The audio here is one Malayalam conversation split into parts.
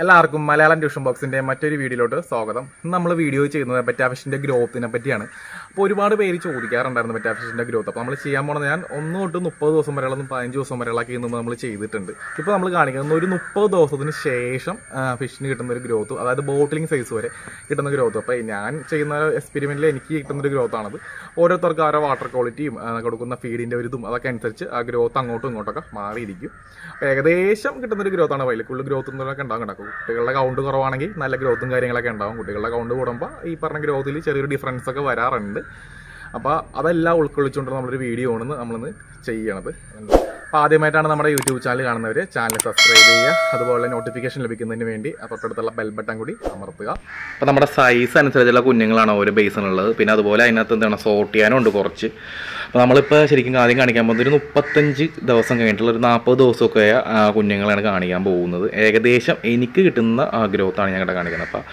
എല്ലാവർക്കും മലയാളം ട്യൂഷൻ ബോക്സിന്റെ മറ്റൊരു വീഡിയോയിലോട്ട് സ്വാഗതം. ഇന്ന് നമ്മൾ വീഡിയോ ചെയ്യുന്നത് പെറ്റാഫിഷിന്റെ ഗ്രോത്തിനെ പറ്റിയാണ്. അപ്പോൾ ഒരുപാട് പേര് ചോദിക്കാറുണ്ടായിരുന്നു പെറ്റാഫിഷിന്റെ ഗ്രോത്ത്. അപ്പോൾ നമ്മൾ ചെയ്യാൻ പോകുന്നത് ഞാൻ 1 തൊട്ട് 30 ദിവസം വരെയുള്ള 15 ദിവസം വരെയുള്ളൊക്കെ നമ്മൾ ചെയ്തിട്ടുണ്ട്. ഇപ്പോൾ നമ്മൾ കാണിക്കുന്നത് ഒരു 30 ദിവസത്തിന് ശേഷം ഫിഷിന് കിട്ടുന്ന ഒരു ഗ്രോത്ത്, അതായത് ബോട്ടിലിംഗ് സൈസ് വരെ കിട്ടുന്ന ഗ്രോത്ത്. അപ്പോൾ ഞാൻ ചെയ്യുന്ന എക്സ്പെരിമെന്റിൽ എനിക്ക് കിട്ടുന്നൊരു ഗ്രോത്താണത്. ഓരോരുത്തർക്ക് ഓരോ വാട്ടർ ക്വാളിറ്റിയും കൊടുക്കുന്ന ഫീഡിന്റെ ഒരു ഇതും അതൊക്കെ അനുസരിച്ച് ആ ഗ്രോത്ത് അങ്ങോട്ടും ഇങ്ങോട്ടൊക്കെ മാറിയിരിക്കും. അപ്പോൾ ഏകദേശം കിട്ടുന്നൊരു ഗ്രോത്താണ്. വൈലക്കുള്ള ഗ്രോത്ത് എന്നൊക്കെ ഉണ്ടാകും. കുട്ടികളുടെ കൗണ്ട് കുറവാണെങ്കിൽ നല്ല ഗ്രോത്തും കാര്യങ്ങളൊക്കെ ഉണ്ടാവും. കുട്ടികളുടെ കൗണ്ട് കൂടുമ്പോൾ ഈ പറഞ്ഞ ഗ്രോത്തിൽ ചെറിയൊരു ഡിഫറൻസ് ഒക്കെ വരാറുണ്ട്. അപ്പോൾ അതെല്ലാം ഉൾക്കൊള്ളിച്ചുകൊണ്ട് നമ്മളൊരു വീഡിയോ ആണ് നമ്മളിന്ന് ചെയ്യണത്. അപ്പോൾ ആദ്യമായിട്ടാണ് നമ്മുടെ യൂട്യൂബ് ചാനൽ കാണുന്നവർ ചാനൽ സബ്സ്ക്രൈബ് ചെയ്യുക. അതുപോലെ നോട്ടിഫിക്കേഷൻ ലഭിക്കുന്നതിന് വേണ്ടി തൊട്ടടുത്തുള്ള ബെൽ ബട്ടൺ കൂടി അമർത്തുക. അപ്പോൾ നമ്മുടെ സൈസ് അനുസരിച്ചുള്ള കുഞ്ഞുങ്ങളാണ് ഓരോ ബേസിനുള്ളത്. പിന്നെ അതുപോലെ അതിനകത്ത് എന്താണ് സോർട്ട് ചെയ്യാനും ഉണ്ട് കുറച്ച്. അപ്പോൾ നമ്മളിപ്പോൾ ശരിക്കും ആദ്യം കാണിക്കാൻ പോകുന്നത് ഒരു 35 ദിവസം കഴിഞ്ഞിട്ടുള്ള ഒരു 40 ദിവസമൊക്കെ കുഞ്ഞുങ്ങളാണ് കാണിക്കാൻ പോകുന്നത്. ഏകദേശം എനിക്ക് കിട്ടുന്ന ഗ്രോത്താണ് ഞാൻ കാണിക്കുന്നത്. അപ്പോൾ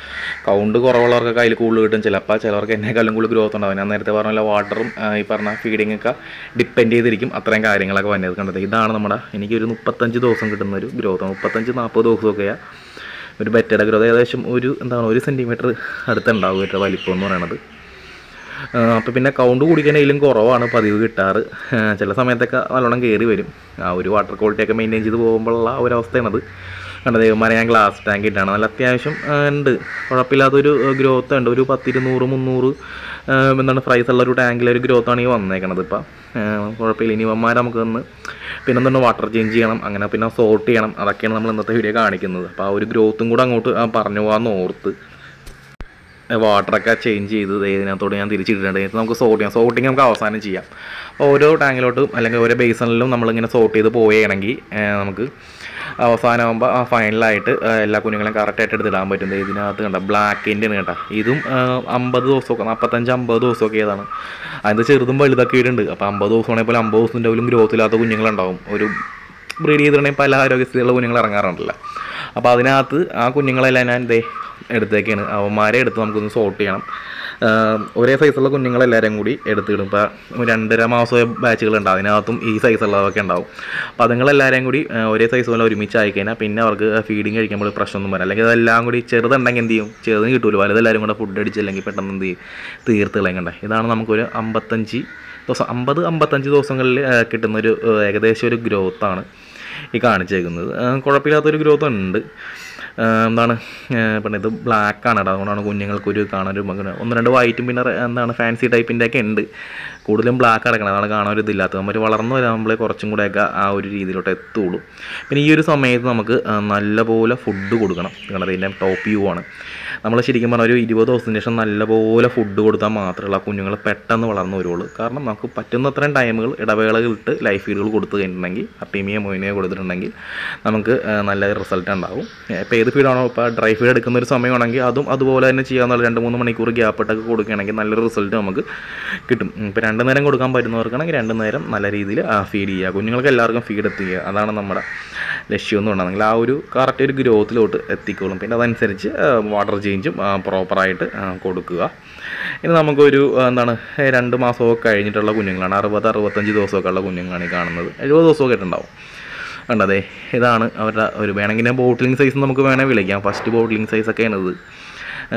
കൗണ്ട് കുറവുള്ളവർക്ക് അതിൽ കൂടുതൽ കിട്ടും. ചിലവർക്ക് എന്നെക്കാളും കൂടുതൽ ഗ്രോത്ത് ഉണ്ടാവും. ഞാൻ നേരത്തെ പറഞ്ഞ വാട്ടറും ഈ പറഞ്ഞ ഫീഡിങ് ഒക്കെ ഡിപ്പെൻഡ് ചെയ്തിരിക്കും അത്രയും കാര്യങ്ങളൊക്കെ വന്നത്. കണ്ടത് ഇതാണ് നമ്മുടെ എനിക്കൊരു 35 ദിവസം കിട്ടുന്ന ഒരു ഗ്രോത്ത്. 35-40 ദിവസമൊക്കെയാണ് ഒരു ബെറ്റയുടെ ഗ്രോത്ത്. ഏകദേശം ഒരു 1 സെൻറ്റിമീറ്റർ അടുത്തുണ്ടാവും ഏറ്റവും വലിപ്പം എന്ന് പറയണത്. അപ്പോൾ പിന്നെ കൗണ്ട് കുടിക്കാനേലും കുറവാണ് പതിവ് കിട്ടാറ്. ചില സമയത്തൊക്കെ നല്ലോണം കയറി വരും. ആ ഒരു വാട്ടർ ക്വാളിറ്റിയൊക്കെ മെയിൻറ്റെയിൻ ചെയ്ത് പോകുമ്പോഴുള്ള ഒരവസ്ഥയാണത്. കണ്ട ദൈവമാരെ ഞാൻ ഗ്ലാസ് ടാങ്ക് ഇട്ടാണ്. നല്ല അത്യാവശ്യം ഉണ്ട്, കുഴപ്പമില്ലാത്തൊരു ഗ്രോത്ത് ഉണ്ട്. ഒരു 10, 200, 300 പ്രൈസ് ഉള്ള ഒരു ടാങ്കിലൊരു ഗ്രോത്താണ് ഈ വന്നേക്കണത്. ഇപ്പം കുഴപ്പമില്ല. ഇനി ഇവന്മാരെ നമുക്ക് ഒന്ന് പിന്നെ എന്താണ് വാട്ടർ ചേഞ്ച് ചെയ്യണം, അങ്ങനെ പിന്നെ സോർട്ട് ചെയ്യണം. അതൊക്കെയാണ് നമ്മൾ ഇന്നത്തെ വീഡിയോ കാണിക്കുന്നത്. അപ്പോൾ ആ ഒരു ഗ്രോത്തും കൂടെ അങ്ങോട്ട് പറഞ്ഞു പോകാമെന്ന് ഓർത്ത് വാട്ടറൊക്കെ ചേഞ്ച് ചെയ്ത് ഇതിനകത്തോട് ഞാൻ തിരിച്ചിട്ടിട്ടുണ്ട്. നമുക്ക് സോർട്ടിങ് നമുക്ക് അവസാനം ചെയ്യാം. ഓരോ ടാങ്കിലോട്ടും അല്ലെങ്കിൽ ഓരോ ബേസണിലും നമ്മളിങ്ങനെ സോർട്ട് ചെയ്ത് പോവുകയാണെങ്കിൽ നമുക്ക് അവസാനമാകുമ്പോൾ ഫൈനലായിട്ട് എല്ലാ കുഞ്ഞുങ്ങളെയും കറക്റ്റായിട്ട് എടുത്തിടാൻ പറ്റും. ഇതിനകത്ത് കണ്ട ബ്ലാക്കിൻ്റെ ആണ് കേട്ടോ. ഇതും 50 ദിവസമൊക്കെ 45-50 ദിവസമൊക്കെ ഏതാണ്. അതിൻ്റെ ചെറുതും വലുതൊക്കെ ഇടുന്നുണ്ട്. അപ്പോൾ 50 ദിവസമാണെങ്കിൽ പോലെ 50 ദിവസത്തിൻ്റെ പോലും ഗ്രോത്ത് ഇല്ലാത്ത കുഞ്ഞുങ്ങളുണ്ടാവും. ഒരു ബ്രീഡ് ചെയ്തിട്ടുണ്ടെങ്കിൽ പല ആരോഗ്യസ്ഥിതിയുള്ള കുഞ്ഞുങ്ങൾ ഇറങ്ങാറുണ്ടല്ലോ. അപ്പോൾ അതിനകത്ത് ആ കുഞ്ഞുങ്ങളെല്ലാം ഞാൻ എടുത്തേക്കാണ്. അവന്മാരെ എടുത്ത് നമുക്കൊന്ന് സോർട്ട് ചെയ്യണം. ഒരേ സൈസുള്ള കുഞ്ഞുങ്ങളെല്ലാവരും കൂടി എടുത്തിടും. ഇപ്പോൾ 2.5 മാസമായ ബാച്ചുകളുണ്ട്. അതിനകത്തും ഈ സൈസുള്ളതൊക്കെ ഉണ്ടാവും. അപ്പോൾ അതുങ്ങളെല്ലാവരെയും കൂടി ഒരേ സൈസ് പോലെ ഒരുമിച്ച് ആയിക്കഴിഞ്ഞാൽ പിന്നെ അവർക്ക് ഫീഡിങ് കഴിക്കുമ്പോൾ പ്രശ്നമൊന്നും വരാം. അല്ലെങ്കിൽ അതെല്ലാം കൂടി ചെറുതുണ്ടെങ്കിൽ എന്ത് ചെയ്യും, ചെറുതിന് കിട്ടുമല്ലോ. വലുതെല്ലാവരും കൂടെ ഫുഡ് അടിച്ചില്ലെങ്കിൽ പെട്ടെന്ന് എന്ത് ചെയ്യും, തീർത്ത് കളയണ്ടേ. ഇതാണ് നമുക്കൊരു 50-55 ദിവസങ്ങളിൽ കിട്ടുന്നൊരു ഏകദേശം ഒരു ഗ്രോത്താണ് ഈ കാണിച്ചേക്കുന്നത്. കുഴപ്പമില്ലാത്തൊരു ഗ്രോത്ത് ഉണ്ട്. എന്താണ് പിന്നെ ഇത് ബ്ലാക്കാണ് കേട്ടോ. അതുകൊണ്ടാണ് കുഞ്ഞുങ്ങൾക്കൊരു കാണാനൊരു 1-2 വൈറ്റും പിന്നെ ഫാൻസി ടൈപ്പിൻ്റെ ഒക്കെ ഉണ്ട്. കൂടുതലും ബ്ലാക്ക് അടക്കണം. അതാണ് കാണാൻ ഒരു ഇതില്ലാത്തത്. നമ്മൾ വളർന്നു വരുമ്പോഴേ കുറച്ചും കൂടെയൊക്കെ ആ ഒരു രീതിയിലോട്ട് എത്തുള്ളൂ. പിന്നെ ഈ ഒരു സമയത്ത് നമുക്ക് നല്ലപോലെ ഫുഡ് കൊടുക്കണം. കാരണം ഇതിൻ്റെ ടോപ്പ് വ്യൂ ആണ്. നമ്മൾ ശരിക്കും പറഞ്ഞാൽ ഒരു 20 ദിവസത്തിന് ശേഷം നല്ലപോലെ ഫുഡ് കൊടുത്താൽ മാത്രമല്ല കുഞ്ഞുങ്ങൾ പെട്ടെന്ന് വളർന്നു വരുള്ളൂ. കാരണം നമുക്ക് പറ്റുന്നത്രയും ടൈമുകൾ ഇടവേളകളിട്ട് ലൈഫ് ഫീഡുകൾ കൊടുത്തു കഴിഞ്ഞിട്ടുണ്ടെങ്കിൽ അർട്ടീമിയ മൊയിനിയ കൊടുത്തിട്ടുണ്ടെങ്കിൽ നമുക്ക് നല്ല റിസൾട്ട് ഉണ്ടാവും. ഇപ്പോൾ ഏത് ഫീഡാണോ, ഇപ്പോൾ ഡ്രൈ ഫീഡ് എടുക്കുന്ന ഒരു സമയമാണെങ്കിൽ അതും അതുപോലെ തന്നെ ചെയ്യാവുന്ന 2-3 മണിക്കൂർ ഗ്യാപ്പിട്ടൊക്കെ കൊടുക്കുകയാണെങ്കിൽ നല്ലൊരു റിസൾട്ട് നമുക്ക് കിട്ടും. ഇപ്പോൾ 2 നേരം കൊടുക്കാൻ പറ്റുന്നവർക്കാണെങ്കിൽ 2 നേരം നല്ല രീതിയിൽ ഫീഡ് ചെയ്യുക. കുഞ്ഞുങ്ങൾക്ക് എല്ലാവർക്കും ഫീഡ് എത്തിക്കുക. അതാണ് നമ്മുടെ ലക്ഷ്യം എന്ന് പറഞ്ഞാൽ ആ ഒരു കറക്റ്റ് ഒരു ഗ്രോത്തിലോട്ട് എത്തിക്കോളും. പിന്നെ അതനുസരിച്ച് വാട്ടർ ചേഞ്ചും പ്രോപ്പറായിട്ട് കൊടുക്കുക. ഇനി നമുക്കൊരു 2 മാസമൊക്കെ കഴിഞ്ഞിട്ടുള്ള കുഞ്ഞുങ്ങളാണ്. 60-65 ദിവസമൊക്കെ ഉള്ള കുഞ്ഞുങ്ങളാണ് ഈ കാണുന്നത്. 70 ദിവസമൊക്കെ ആയിട്ടുണ്ടാവും. കണ്ടതേ ഇതാണ് അവരുടെ ഒരു വേണമെങ്കിൽ ബോട്ടിലിംഗ് സൈസ് നമുക്ക് വേണമെങ്കിൽ വിളിക്കാം. ഫസ്റ്റ് ബോട്ടിലിംഗ് സൈസൊക്കെയാണ് ഇത്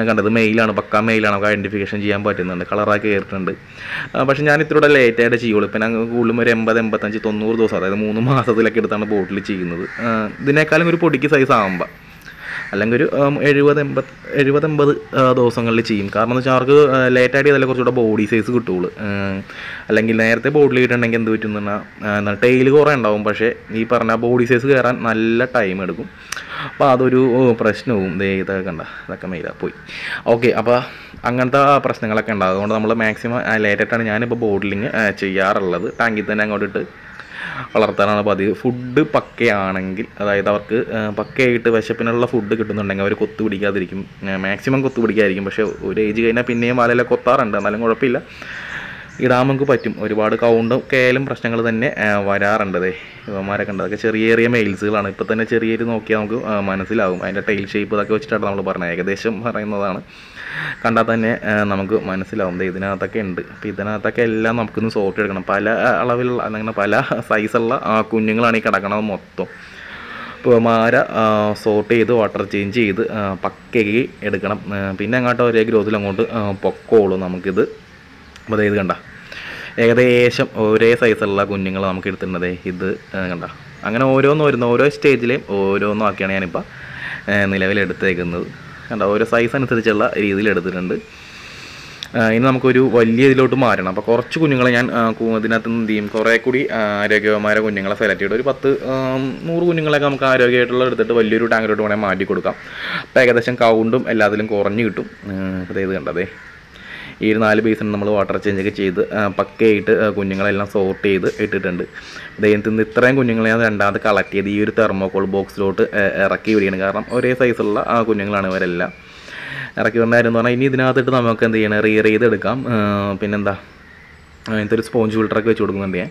കണ്ടത്. മെയിലാണ്, പക്കാ മെയിലാണ്. നമുക്ക് ഐഡൻറ്റിഫിക്കേഷൻ ചെയ്യാൻ പറ്റുന്നുണ്ട്. കളറാക്കി കയറിയിട്ടുണ്ട്. പക്ഷേ ഞാൻ ഇത്തിരി ലേറ്റായിട്ട് ചെയ്യുള്ളൂ. ഇപ്പം ഞങ്ങൾ കൂടുതലും ഒരു 80-85-90 ദിവസം, അതായത് 3 മാസത്തിലൊക്കെ എടുത്താണ് ബോട്ടിൽ ചെയ്യുന്നത്. ഇതിനേക്കാളും ഒരു പൊടിക്ക് സൈസ് ആകുമ്പോൾ അല്ലെങ്കിൽ ഒരു 70-80 ദിവസങ്ങളിൽ ചെയ്യും. കാരണം എന്ന് വെച്ചാൽ അവർക്ക് ലേറ്റായിട്ട് ചെയ്താലേ കുറച്ചുകൂടെ ബോഡി സൈസ് കിട്ടുള്ളൂ. അല്ലെങ്കിൽ നേരത്തെ ബോട്ടിൽ കിട്ടുന്നുണ്ടെങ്കിൽ എന്ത് പറ്റും എന്ന് പറഞ്ഞാൽ ടെയിൽ കുറേ ഉണ്ടാവും. പക്ഷേ ഈ പറഞ്ഞ ബോഡി സൈസ് കയറാൻ നല്ല ടൈം എടുക്കും. അപ്പോൾ അതൊരു പ്രശ്നവും. ഇതൊക്കെ കണ്ട ഇതൊക്കെ മെയിലാണ് പോയി. ഓക്കെ, അപ്പോൾ അങ്ങനത്തെ പ്രശ്നങ്ങളൊക്കെ ഉണ്ടാകും. അതുകൊണ്ട് നമ്മൾ മാക്സിമം ലേറ്റായിട്ടാണ് ഞാനിപ്പോൾ ബോട്ടിലിങ് ചെയ്യാറുള്ളത്. ടാങ്കിൽ തന്നെ അങ്ങോട്ടിട്ട് വളർത്താനാണ് പതിവ്. ഫുഡ് പക്കയാണെങ്കിൽ, അതായത് അവർക്ക് പക്കയായിട്ട് വിശപ്പിനുള്ള ഫുഡ് കിട്ടുന്നുണ്ടെങ്കിൽ അവർ കൊത്തു പിടിക്കാതിരിക്കും. മാക്സിമം കൊത്തു പിടിക്കാതിരിക്കും. പക്ഷേ ഒരു ഏജ് കഴിഞ്ഞാൽ പിന്നെയും വലയിലൊക്കെ കൊത്താറുണ്ട്. എന്നാലും കുഴപ്പമില്ല, ഇടാൻ നമുക്ക് പറ്റും. ഒരുപാട് കൗണ്ടും കേലും പ്രശ്നങ്ങൾ തന്നെ വരാറുണ്ട്. ഇവന്മാരൊക്കെ ഉണ്ട്. അതൊക്കെ ചെറിയ മെയിൽസുകളാണ്. ഇപ്പോൾ തന്നെ ചെറിയൊരു നോക്കിയാൽ നമുക്ക് മനസ്സിലാകും. അതിൻ്റെ ടൈൽ ഷേപ്പ് ഇതൊക്കെ വെച്ചിട്ടാണ് നമ്മൾ പറഞ്ഞത്. ഏകദേശം പറയുന്നതാണ്. കണ്ടാൽ തന്നെ നമുക്ക് മനസ്സിലാവും. ഇതിനകത്തൊക്കെ ഉണ്ട്. അപ്പോൾ ഇതിനകത്തൊക്കെ എല്ലാം നമുക്കൊന്ന് സോർട്ട് എടുക്കണം. പല അളവിലുള്ള അങ്ങനെ പല സൈസുള്ള കുഞ്ഞുങ്ങളാണ് ഈ കിടക്കണത് മൊത്തം. മാര സോർട്ട് ചെയ്ത് വാട്ടർ ചേഞ്ച് ചെയ്ത് പക്കയാക്കി എടുക്കണം. പിന്നെ അങ്ങോട്ട് ഒരേ ഗ്രോത്തിൽ അങ്ങോട്ട് പൊക്കോളൂ നമുക്കിത്. അപ്പോൾ ഇത് കണ്ട ഏകദേശം ഒരേ സൈസുള്ള കുഞ്ഞുങ്ങൾ നമുക്ക് എടുത്തിട്ടുണ്ടതേ ഇത് കണ്ട. അങ്ങനെ ഓരോന്ന് വരുന്ന ഓരോ സ്റ്റേജിലെയും ഓരോന്നും ആക്കിയാണ് ഞാനിപ്പോൾ നിലവിലെടുത്തേക്കുന്നത്. കണ്ട ഓരോ സൈസ് അനുസരിച്ചുള്ള രീതിയിൽ എടുത്തിട്ടുണ്ട്. ഇനി നമുക്കൊരു വലിയ ഇതിലോട്ട് മാറണം. അപ്പോൾ കുറച്ച് കുഞ്ഞുങ്ങളെ ഞാൻ ഇതിനകത്ത് എന്ത് ചെയ്യും, കുറേ കൂടി ആരോഗ്യമായ കുഞ്ഞുങ്ങളെ സെലക്ട് ചെയ്തിട്ട് ഒരു 100 കുഞ്ഞുങ്ങളൊക്കെ നമുക്ക് ആരോഗ്യമായിട്ടുള്ള എടുത്തിട്ട് വലിയൊരു ടാങ്കിലോട്ട് വേണമെങ്കിൽ മാറ്റി കൊടുക്കാം. അപ്പോൾ ഏകദേശം കൗണ്ടും എല്ലാത്തിലും കുറഞ്ഞ് കിട്ടും. അപ്പോൾ ഇത് കണ്ടതേ ഈ 4 ബേസിന് നമ്മൾ വാട്ടർ ചേഞ്ചൊക്കെ ചെയ്ത് പക്കയായിട്ട് കുഞ്ഞുങ്ങളെല്ലാം സോർട്ട് ചെയ്ത് ഇട്ടിട്ടുണ്ട്. ദൈവത്തിൽ നിന്ന് ഇത്രയും കുഞ്ഞുങ്ങളെ ഞാൻ രണ്ടാമത് കളക്ട് ചെയ്ത് ഈ ഒരു തെർമോക്കോൾ ബോക്സിലോട്ട് ഇറക്കി വിടുകയാണ്. കാരണം ഒരേ സൈസുള്ള കുഞ്ഞുങ്ങളാണ് ഇവരെല്ലാം. ഇറക്കി വന്നായിരുന്നു പറഞ്ഞാൽ ഇനി ഇതിനകത്തിട്ട് നമുക്ക് എന്ത് ചെയ്യണം, റീർ ചെയ്തെടുക്കാം. പിന്നെന്താ അങ്ങനത്തെ ഒരു സ്പോഞ്ച് ഫിൽറ്ററൊക്കെ വെച്ച് കൊടുക്കുന്നുണ്ട് ഞാൻ.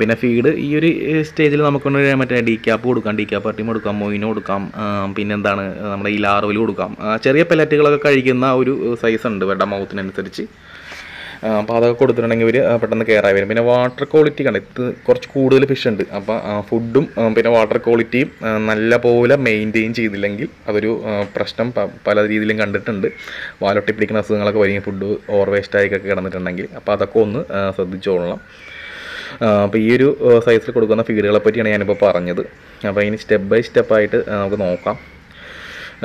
പിന്നെ ഫീഡ് ഈ ഒരു സ്റ്റേജിൽ നമുക്കൊന്ന് മറ്റേ ഡി ക്യാപ്പ് കൊടുക്കാം, ഡി ക്യാപ്പ് അട്ടിയും കൊടുക്കാം, മൊയിനോ കൊടുക്കാം. പിന്നെന്താണ് നമ്മുടെ ഈ ലാർവൽ കൊടുക്കാം. ചെറിയ പെല്ലറ്റുകളൊക്കെ കഴിക്കുന്ന ഒരു സൈസ് ഉണ്ട് ഇവരുടെ മൗത്തിനനുസരിച്ച്. അപ്പോൾ അതൊക്കെ കൊടുത്തിട്ടുണ്ടെങ്കിൽ ഇവർ പെട്ടെന്ന് കെയറായി വരും. പിന്നെ വാട്ടർ ക്വാളിറ്റി കണ്ട ഇത് കുറച്ച് കൂടുതൽ ഫിഷ് ഉണ്ട്. അപ്പോൾ ഫുഡും പിന്നെ വാട്ടർ ക്വാളിറ്റിയും നല്ല പോലെ മെയിൻറ്റെയിൻ ചെയ്തില്ലെങ്കിൽ അതൊരു പ്രശ്നം പല രീതിയിലും കണ്ടിട്ടുണ്ട്. വാലൊട്ടി പിടിക്കുന്ന അസുഖങ്ങളൊക്കെ വരും ഫുഡ് ഓവർ വേസ്റ്റായിട്ടൊക്കെ കിടന്നിട്ടുണ്ടെങ്കിൽ. അപ്പോൾ അതൊക്കെ ഒന്ന് ശ്രദ്ധിച്ചോളണം. അപ്പോൾ ഈ ഒരു സൈസിൽ കൊടുക്കുന്ന ഫീഡുകളെ പറ്റിയാണ് ഞാനിപ്പോൾ പറഞ്ഞത്. അപ്പോൾ ഇനി സ്റ്റെപ്പ് ബൈ സ്റ്റെപ്പായിട്ട് നമുക്ക് നോക്കാം.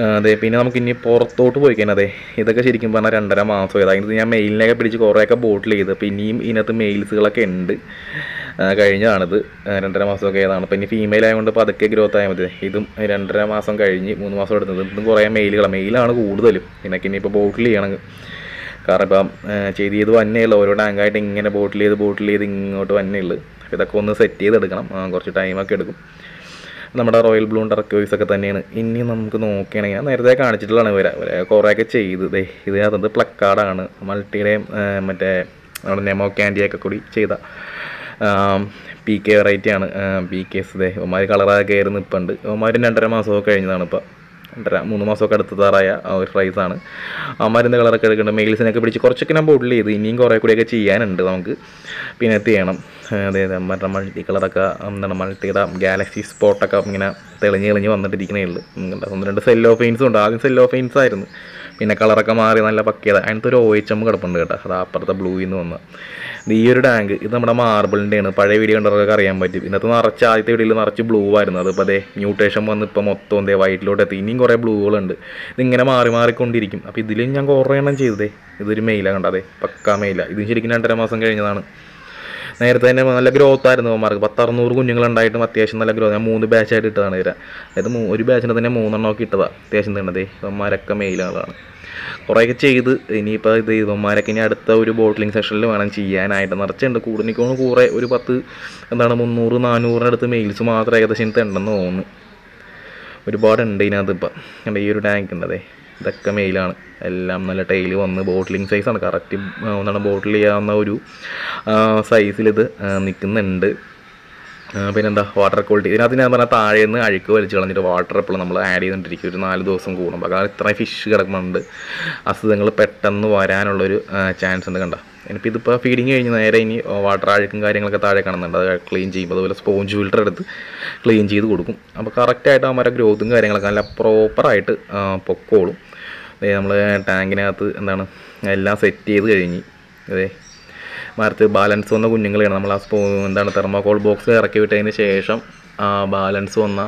അതെ, പിന്നെ നമുക്ക് ഇനി പുറത്തോട്ട് പോയി കഴിഞ്ഞാൽ അതെ ഇതൊക്കെ ശരിക്കും പറഞ്ഞാൽ 2.5 മാസം അതായത് ഞാൻ മെയിലിനെയൊക്കെ പിടിച്ച് കുറേയൊക്കെ ബോട്ടിൽ ചെയ്ത്. അപ്പോൾ ഇനിയും ഇതിനകത്ത് മെയിൽസുകളൊക്കെ ഉണ്ട്. കഴിഞ്ഞതാണിത് 2.5 മാസമൊക്കെ ഏതാണ്. അപ്പോൾ ഇനി ഫീമെയിൽ ആയതുകൊണ്ട് അപ്പോൾ അതൊക്കെ ഗ്രോത്ത് ആയാൽ മതി. ഇതും 2.5 മാസം കഴിഞ്ഞ് 3 മാസം എടുത്തത്. ഇതും കുറേ മെയിലാണ് കൂടുതലും. ഇതിനൊക്കെ ഇനിയിപ്പോൾ ബോട്ടിൽ ചെയ്യണം. കാരണം ഇപ്പം ചെയ്ത് വന്നേയുള്ളൂ. ഓരോ ടാങ്കായിട്ട് ഇങ്ങനെ ബോട്ടിൽ ചെയ്ത് ഇങ്ങോട്ട് വന്നേയുള്ളൂ. അപ്പോൾ ഇതൊക്കെ ഒന്ന് സെറ്റ് ചെയ്തെടുക്കണം. കുറച്ച് ടൈമൊക്കെ എടുക്കും. നമ്മുടെ റോയൽ ബ്ലൂ ടർക്കോയ്സ് ഒക്കെ തന്നെയാണ്. ഇനി നമുക്ക് നോക്കുകയാണെങ്കിൽ ഞാൻ നേരത്തെ കാണിച്ചിട്ടുള്ളതാണ് ഇവരെ കുറേയൊക്കെ ചെയ്ത്. ഇതിനകത്ത് പ്ലക്കാർഡാണ് മൾട്ടിയുടെയും മറ്റേ നമ്മുടെ നെമോ ക്യാൻഡിയൊക്കെ കൂടി ചെയ്ത PK വെറൈറ്റിയാണ്. PKs ഇവന്മാർ കളറൊക്കെ കയറി നിൽപ്പുണ്ട്. ഇവന്മാർ 2.5 മാസമൊക്കെ കഴിഞ്ഞതാണ്. ഇപ്പോൾ 3 മാസമൊക്കെ അടുത്തതാറായ ഒരു പ്രൈസാണ്. അവന്മാരിൻ്റെ കളറൊക്കെ എടുക്കേണ്ടത്. മെയിൽസിനൊക്കെ പിടിച്ച് കുറച്ചൊക്കെ ഞാൻ ബോട്ടിൽ ചെയ്ത്. ഇനിയും കുറേ കൂടിയൊക്കെ ചെയ്യാനുണ്ട് നമുക്ക്. പിന്നെ ചെയ്യണം. അതായത് മറ്റേ മൾട്ടി കളറൊക്കെ എന്താണ് മൾട്ടിയുടെ ഗാലക്സി സ്പോട്ടൊക്കെ ഇങ്ങനെ തെളിഞ്ഞ് വന്നിട്ടിരിക്കണേ ഉള്ളൂ. 1-2 സെല്ലോ ഫെയിൻസും ഉണ്ട്. ആദ്യം സെല്ലോ ഫെയിൻസ് ആയിരുന്നു. പിന്നെ കളറൊക്കെ മാറി നല്ല പക്കിയത്. അതിനകത്ത് ഒരു OHM കിടപ്പുണ്ട് കേട്ടോ. അത് അപ്പുറത്തെ ബ്ലൂയിൽ നിന്ന് വന്ന്. ഈ ഒരു ടാങ്ക് ഇത് നമ്മുടെ മാർബിളിൻ്റെയാണ്. പഴയ വീഡിയോ കണ്ടവർക്ക് അറിയാൻ പറ്റും. ഇതിനകത്ത് നിറച്ച് ആദ്യത്തെ വീഡിയോയിൽ നിറച്ച് ബ്ലൂ ആയിരുന്നു. അതിപ്പോൾ അതേ മ്യൂട്ടേഷൻ വന്ന് ഇപ്പോൾ മൊത്തം വൈറ്റിലോട്ട് എത്തി. ഇനിയും കുറേ ബ്ലൂകളുണ്ട്. ഇതിങ്ങനെ മാറിക്കൊണ്ടിരിക്കും. അപ്പോൾ ഇതിലും ഞാൻ കുറേ എണ്ണം ചെയ്തതേ. ഇതൊരു മെയിലാണ് കണ്ടതേ, പക്കാ മെയിലാണ്. ഇത് ശരിക്കും 2.5 മാസം കഴിഞ്ഞതാണ്. നേരത്തെ തന്നെ നല്ല ഗ്രോത്ത് ആയിരുന്നു അവന്മാർക്ക്. 10-600 കുഞ്ഞുങ്ങളുണ്ടായിട്ടും അത്യാവശ്യം നല്ല ഗ്രോത്ത്. ഞാൻ 3 ബാച്ചായിട്ട് ഇട്ടതാണ് ഇവരെ. അതായത് ഒരു ബാച്ചിന് തന്നെ 3 എണ്ണമൊക്കെ ഇട്ടതാണ്. അത്യാവശ്യം തന്നതേ അവന്മാരൊക്കെ മെയിലുകളാണ്. കുറേയൊക്കെ ചെയ്ത് ഇനിയിപ്പോൾ ഇവന്മാരൊക്കെ ഇനി അടുത്ത ഒരു ബോട്ടിലിംഗ് സെഷനിൽ വേണം ചെയ്യാനായിട്ട്. നിറച്ചുണ്ട്. കൂടുതലിക്കോന്ന് കുറേ ഒരു 300-400 അടുത്ത് മെയിൽസ് മാത്രം ഏകദേശം ഉണ്ടെന്ന് തോന്നുന്നു. ഒരുപാടുണ്ട് ഇതിനകത്ത്. ഇപ്പം ഈ ഒരു ടാങ്ക് ഉണ്ടതേ ഇതൊക്കെ മെയിലാണ്. എല്ലാം നല്ല ടൈൽ വന്ന് ബോട്ടിലിംഗ് സൈസാണ്. കറക്റ്റ് ബോട്ടിൽ ചെയ്യാവുന്ന ഒരു സൈസിലിത് നിൽക്കുന്നുണ്ട്. പിന്നെന്താ വാട്ടർ ക്വാളിറ്റി ഇതിനകത്ത് ഞാൻ പറഞ്ഞാൽ താഴെ നിന്ന് അഴുക്ക് വലിച്ച് കളഞ്ഞിട്ട് വാട്ടർ എപ്പോഴും നമ്മൾ ആഡ് ചെയ്തുകൊണ്ടിരിക്കും. ഒരു 4 ദിവസം കൂടുമ്പോൾ. കാരണം ഇത്രയും ഫിഷ് കിടക്കുന്നുണ്ട്. അസുഖങ്ങൾ പെട്ടെന്ന് വരാനുള്ളൊരു ചാൻസ് ഉണ്ട്. കണ്ട ഇനിയിപ്പോൾ ഇതിപ്പോൾ ഫീഡിങ് കഴിഞ്ഞ് നേരെ ഇനി വാട്ടർ അഴുക്കും കാര്യങ്ങളൊക്കെ താഴെ കാണുന്നുണ്ട്. അത് ക്ലീൻ ചെയ്യുമ്പോൾ അതുപോലെ സ്പോഞ്ച് ഫിൽറ്റർ എടുത്ത് ക്ലീൻ ചെയ്ത് കൊടുക്കും. അപ്പോൾ കറക്റ്റായിട്ട് അവന്മാരെ ഗ്രോത്തും കാര്യങ്ങളൊക്കെ നല്ല പ്രോപ്പറായിട്ട് പൊക്കോളും. നമ്മൾ ടാങ്കിനകത്ത് എല്ലാം സെറ്റ് ചെയ്ത് കഴിഞ്ഞ് മരത്ത് ബാലൻസ് വന്ന കുഞ്ഞുങ്ങളെയാണ് നമ്മൾ ആ തെർമോക്കോൾ ബോക്സ് ഇറക്കി വിട്ടതിന് ശേഷം ബാലൻസ് വന്ന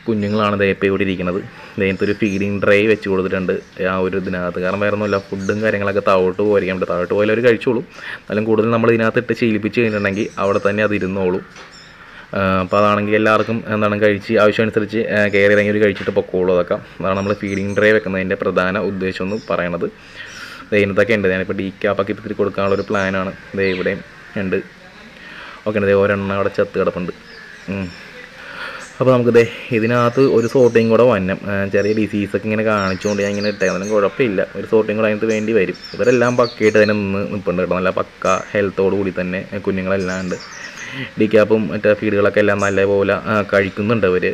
കുഞ്ഞുങ്ങളാണ് ഇപ്പോൾ ഇവിടെ ഇരിക്കുന്നത്. ഇതിനകത്തൊരു ഫീഡിങ് ട്രേ വെച്ച് കൊടുത്തിട്ടുണ്ട് ആ ഒരു ഇതിനകത്ത്. കാരണം വേറെ ഒന്നുമില്ല, ഫുഡും കാര്യങ്ങളൊക്കെ താഴോട്ട് പോയിരിക്കാൻ പറ്റും. താഴോട്ട് പോയാൽ അവർ കഴിച്ചോളൂ. എന്നാലും കൂടുതൽ നമ്മൾ ഇതിനകത്ത് ഇട്ട് ശീലിപ്പിച്ച് കഴിഞ്ഞിട്ടുണ്ടെങ്കിൽ അവിടെ തന്നെ അത് ഇരുന്നോളൂ. അപ്പോൾ അതാണെങ്കിൽ എല്ലാവർക്കും കഴിച്ച് ആവശ്യമനുസരിച്ച് കെയർ ചെയ്തെങ്കിൽ കഴിച്ചിട്ട് പൊക്കോളൂ. അതൊക്കെ അതാണ് നമ്മൾ ഫീഡിങ് ട്രേ വെക്കുന്നതിൻ്റെ പ്രധാന ഉദ്ദേശം എന്ന് പറയണത്. ഇതിനകത്തൊക്കെ ഉണ്ട്. ഞാനിപ്പോൾ ഡി ക്യാപ്പൊക്കെ ഇത്തിരി കൊടുക്കാനുള്ളൊരു പ്ലാനാണ്. ഇവിടെയും ഉണ്ട്. ഓക്കെ ഉണ്ട്. ഒരെണ്ണം അവിടെ ചത്ത് കിടപ്പുണ്ട്. അപ്പോൾ നമുക്ക് ഇതിനകത്ത് ഒരു സോർട്ടിങ് കൂടെ വന്നം. ചെറിയ ഡിസീസൊക്കെ ഇങ്ങനെ കാണിച്ചുകൊണ്ട് ഞാൻ ഇങ്ങനെ ഇട്ടേ. അതിനും കുഴപ്പമില്ല. ഒരു സോർട്ടിങ് കൂടെ അതിനകത്ത് വേണ്ടി വരും. ഇവരെല്ലാം പക്കയായിട്ട് അതിനെ നിൽപ്പുണ്ട് കേട്ടോ. നല്ല പക്ക ഹെൽത്തോടു കൂടി തന്നെ കുഞ്ഞുങ്ങളെല്ലാം ഉണ്ട്. ഡി ക്യാപ്പും മറ്റേ ഫീഡുകളൊക്കെ എല്ലാം നല്ലപോലെ കഴിക്കുന്നുണ്ട് അവർ.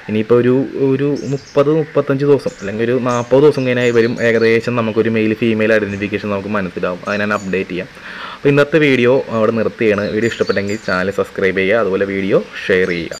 ഇനിയിപ്പോൾ ഒരു 30-35 ദിവസം അല്ലെങ്കിൽ ഒരു 40 ദിവസം കഴിഞ്ഞാൽ വരും ഏകദേശം നമുക്കൊരു മെയിൽ ഫീമെയിൽ ഐഡൻറ്റിഫിക്കേഷൻ നമുക്ക് മനസ്സിലാവും. അത് ഞാൻ അപ്ഡേറ്റ് ചെയ്യാം. അപ്പോൾ ഇന്നത്തെ വീഡിയോ അവിടെ നിർത്തുകയാണ്. വീഡിയോ ഇഷ്ടപ്പെട്ടെങ്കിൽ ചാനൽ സബ്സ്ക്രൈബ് ചെയ്യുക. അതുപോലെ വീഡിയോ ഷെയർ ചെയ്യുക.